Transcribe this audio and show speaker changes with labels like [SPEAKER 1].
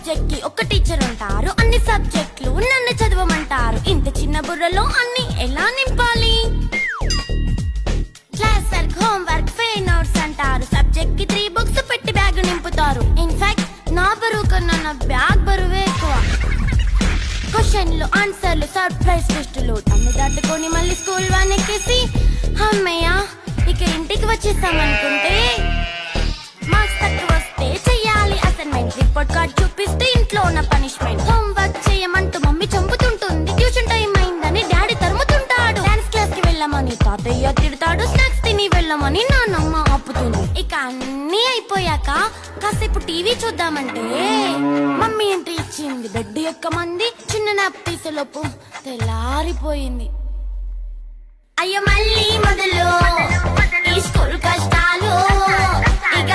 [SPEAKER 1] Subject కి ఒక teacher ఉంటారు, అన్ని సబ్జెక్టులు నన్ను చదవమంటారు. ఇంత చిన్న బుర్రలో అన్ని ఎలా నింపాలి? Class work, home work, fail notes అంటారు. సబ్జెక్ట్ కి 3 బుక్స్ పెట్టి బ్యాగ్ నింపుతారు. ఇన్ఫాక్ట్ నా బరువు కన్నా నా బ్యాగ్ బరువే ఎక్కువ. క్వశ్చన్లు, ఆన్సర్లు, సర్ప్రైజ్ టెస్టులు తమ్మి దాటుకొని మళ్ళీ స్కూల్ వాన్ ఎక్కేసి అమ్మయ్య ఇక ఇంటికి వచ్చేసామనుకుంటే మార్క్స్ తక్కువ వస్తే చెయ్యాలి అసైన్మెంట్. రిపోర్ట్ కార్డ్ చూపిస్తే ఇంట్లో ఉన్న పనిష్మెంట్. హోమ్ వర్క్ చేయమంటూ మమ్మీ చంపుతుంటుంది. ట్యూషన్ టైం అయిందని డాడీ తరుముతుంటాడు. డాన్స్ క్లాస్ కి వెళ్ళమని తాతయ్య తిడతాడు. స్నాక్స్ తిని వెళ్ళమని నాన్నమ్మ ఆపుతుంది. ఇక అన్నీ అయిపోయాక కాసేపు టీవీ చూద్దామంటే మమ్మీ ఎంట్రీ ఇచ్చింది. బెడ్ ఎక్కమంది. చిన్న నాప్ తీసేలోపు తెల్లారిపోయింది. అయ్యో మళ్ళీ మొదలు ఈ స్కూల్ కష్టాలు. ఇక